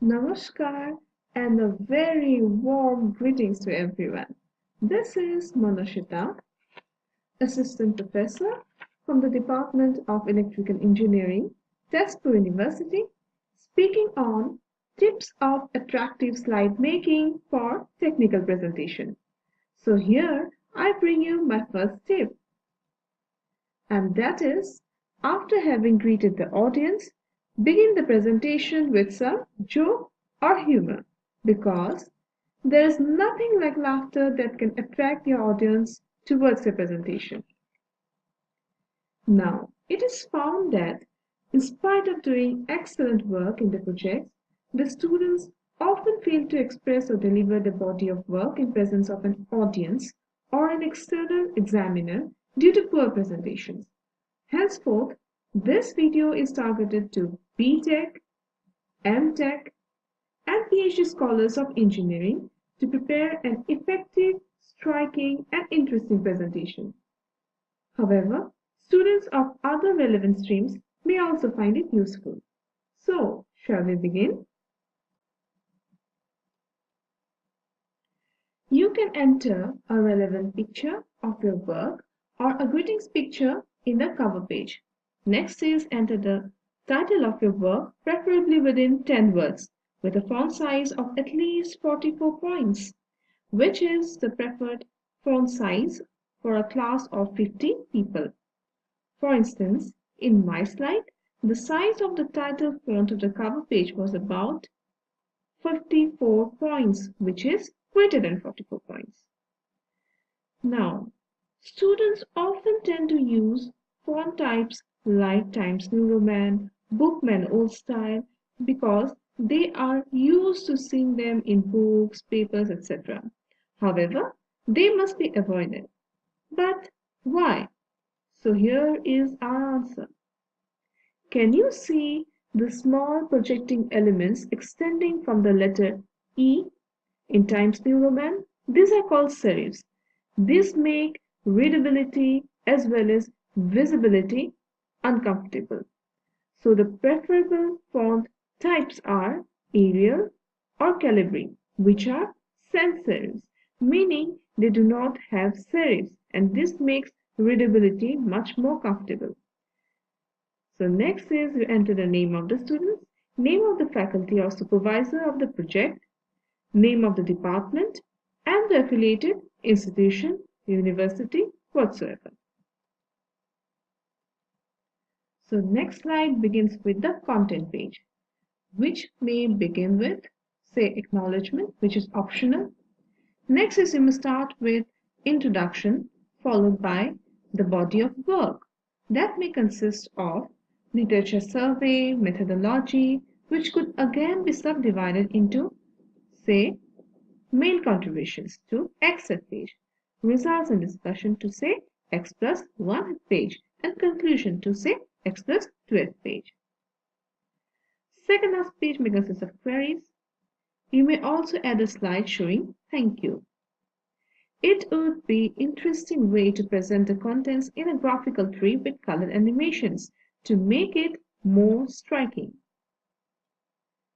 Namaskar and a very warm greetings to everyone. This is Manashita, Assistant Professor from the Department of Electrical Engineering, Tezpur University, speaking on tips of attractive slide making for technical presentation. So here I bring you my first tip, and that is, after having greeted the audience, begin the presentation with some joke or humor, because there is nothing like laughter that can attract your audience towards your presentation. Now, it is found that in spite of doing excellent work in the projects, the students often fail to express or deliver the body of work in presence of an audience or an external examiner due to poor presentations. Henceforth, this video is targeted to B.Tech, M.Tech, and PhD scholars of engineering to prepare an effective, striking, and interesting presentation. However, students of other relevant streams may also find it useful. So, shall we begin? You can enter a relevant picture of your work or a greetings picture in the cover page. Next is enter the title of your work, preferably within 10 words, with a font size of at least 44 points, which is the preferred font size for a class of 15 people. For instance, in my slide, the size of the title font of the cover page was about 54 points, which is greater than 44 points. Now, students often tend to use font types like Times New Roman, Bookman Old Style because they are used to seeing them in books, papers, etc. However, they must be avoided. But why? So here is our answer. Can you see the small projecting elements extending from the letter E in Times New Roman? These are called serifs. These make readability as well as visibility uncomfortable. So the preferable font types are Arial or Calibri, which are sans serifs, meaning they do not have serifs, and this makes readability much more comfortable. So next is you enter the name of the student, name of the faculty or supervisor of the project, name of the department, and the affiliated institution, university, whatsoever. So next slide begins with the content page, which may begin with, say, acknowledgement, which is optional. Next is you must start with introduction, followed by the body of work. That may consist of literature survey, methodology, which could again be subdivided into, say, main contributions to X page, results and discussion to, say, X plus 1 page, and conclusion to, say, X plus 2 page. Second last page may consist of queries. You may also add a slide showing thank you. It would be an interesting way to present the contents in a graphical tree with colored animations to make it more striking.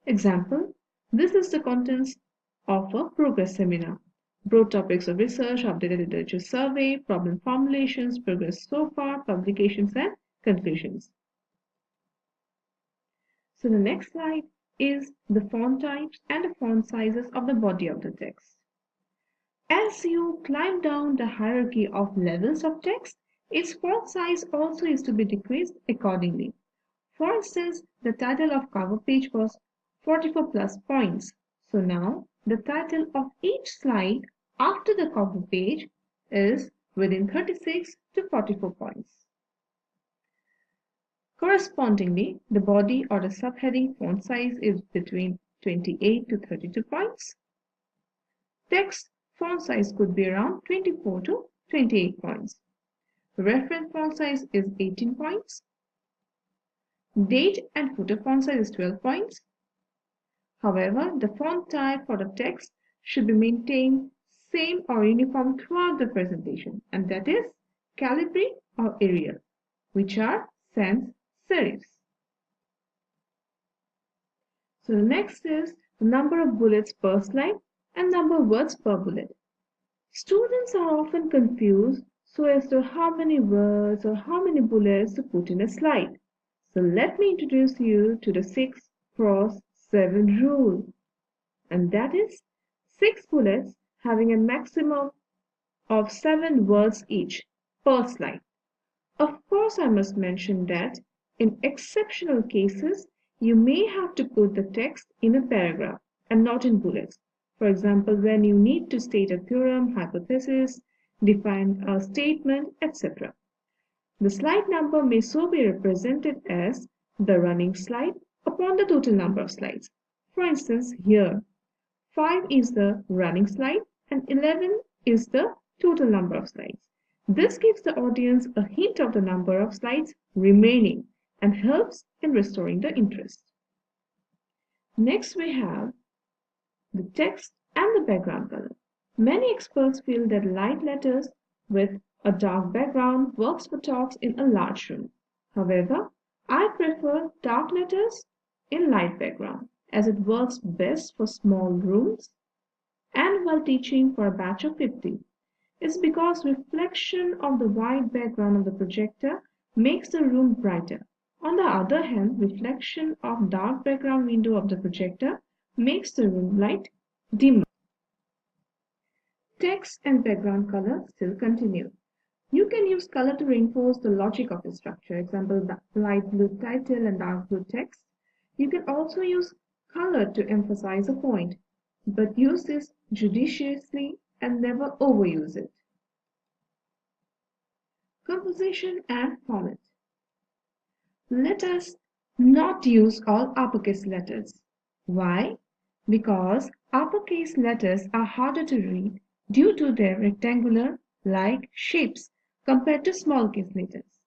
Example, this is the contents of a progress seminar. Broad topics of research, updated literature survey, problem formulations, progress so far, publications and conclusions. So the next slide is the font types and the font sizes of the body of the text. As you climb down the hierarchy of levels of text, its font size also is to be decreased accordingly. For instance, the title of cover page was 44 plus points. So now the title of each slide after the cover page is within 36 to 44 points. Correspondingly, the body or the subheading font size is between 28 to 32 points. Text font size could be around 24 to 28 points. Reference font size is 18 points. Date and footer font size is 12 points. However, the font type for the text should be maintained same or uniform throughout the presentation, and that is Calibri or Arial, which are sans serifs. So the next is the number of bullets per slide and number of words per bullet. Students are often confused so as to how many words or how many bullets to put in a slide. So let me introduce you to the 6 cross 7 rule. And that is 6 bullets having a maximum of 7 words each per slide. Of course, I must mention that in exceptional cases, you may have to put the text in a paragraph and not in bullets. For example, when you need to state a theorem, hypothesis, define a statement, etc. The slide number may so be represented as the running slide upon the total number of slides. For instance, here 5 is the running slide and 11 is the total number of slides. This gives the audience a hint of the number of slides remaining and helps in restoring the interest. Next we have the text and the background color. Many experts feel that light letters with a dark background works for talks in a large room. However, I prefer dark letters in light background as it works best for small rooms and while teaching for a batch of 50. It's because reflection of the white background of the projector makes the room brighter. On the other hand, reflection of dark background window of the projector makes the room light dimmer. Text and background color still continue. You can use color to reinforce the logic of the structure. Example, light blue title and dark blue text. You can also use color to emphasize a point, but use this judiciously and never overuse it. Composition and format. Let us not use all uppercase letters. Why? Because uppercase letters are harder to read due to their rectangular-like shapes compared to small case letters.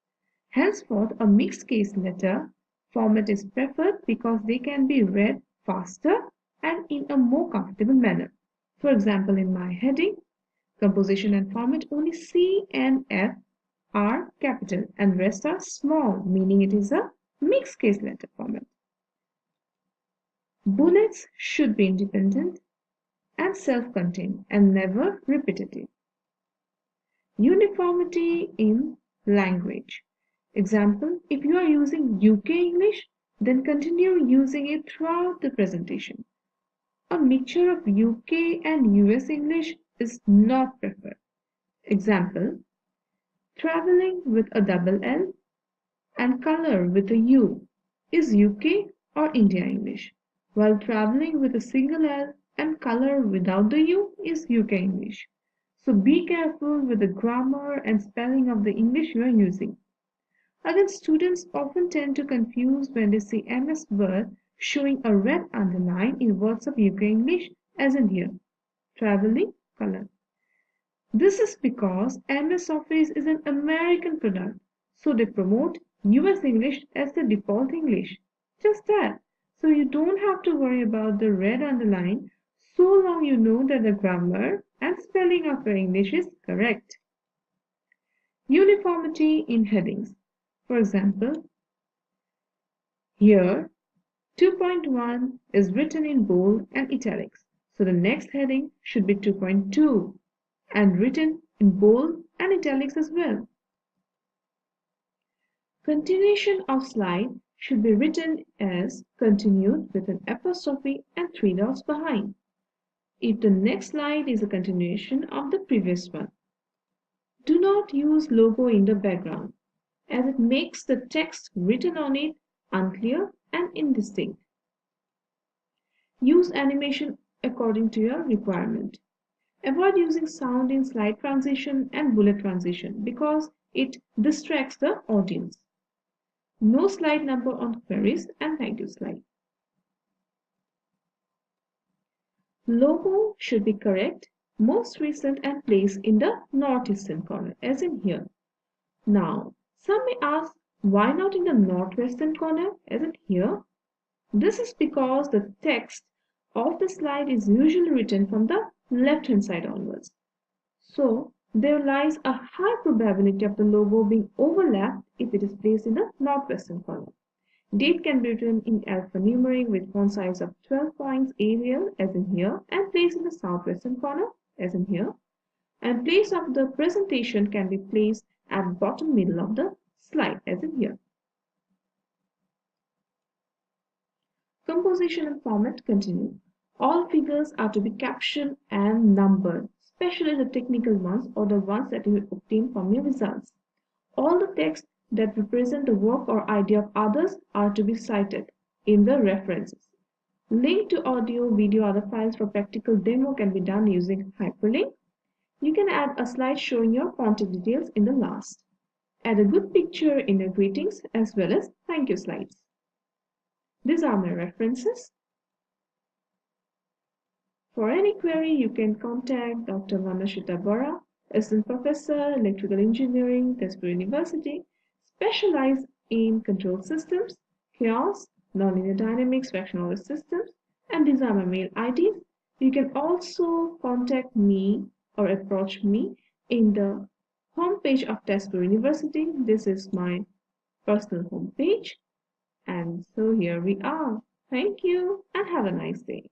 Henceforth, a mixed case letter format is preferred because they can be read faster and in a more comfortable manner. For example, in my heading, composition and format, only C and F are capital and rest are small, meaning it is a mixed case letter format. Bullets should be independent and self-contained and never repetitive. Uniformity in language. Example, if you are using UK English, then continue using it throughout the presentation. A mixture of UK and US English is not preferred. Example, traveling with a double L and color with a U is UK or India English, while traveling with a single L and color without the U is UK English. So be careful with the grammar and spelling of the English you are using. Again, students often tend to confuse when they see MS Word showing a red underline in words of UK English as in here, traveling, color. This is because MS Office is an American product, so they promote US English as the default English. Just that. So you don't have to worry about the red underline so long you know that the grammar and spelling of your English is correct. Uniformity in headings. For example, here 2.1 is written in bold and italics. So the next heading should be 2.2 and written in bold and italics as well. Continuation of slide should be written as continued with an apostrophe and 3 dots behind, if the next slide is a continuation of the previous one. Do not use logo in the background, as it makes the text written on it unclear and indistinct. Use animation according to your requirement. Avoid using sound in slide transition and bullet transition because it distracts the audience. No slide number on queries and thank you slide. Logo should be correct, most recent and placed in the northeastern corner as in here. Now, some may ask why not in the northwestern corner as in here? This is because the text of the slide is usually written from the left hand side onwards. So, there lies a high probability of the logo being overlapped if it is placed in the northwestern corner. Date can be written in alphanumeric with font size of 12 points Arial as in here and placed in the southwestern corner as in here. And place of the presentation can be placed at bottom middle of the slide as in here. Composition and format continue. All figures are to be captioned and numbered, especially the technical ones or the ones that you obtain from your results. All the text that represent the work or idea of others are to be cited in the references. Link to audio, video, other files for practical demo can be done using hyperlink. You can add a slide showing your contact details in the last. Add a good picture in your greetings as well as thank you slides. These are my references. For any query, you can contact Dr. Manashita Borah, Assistant Professor, Electrical Engineering, Tezpur University, specialized in control systems, chaos, nonlinear dynamics, fractional systems, and these are my mail IDs. You can also contact me or approach me in the homepage of Tezpur University. This is my personal homepage. And so here we are. Thank you and have a nice day.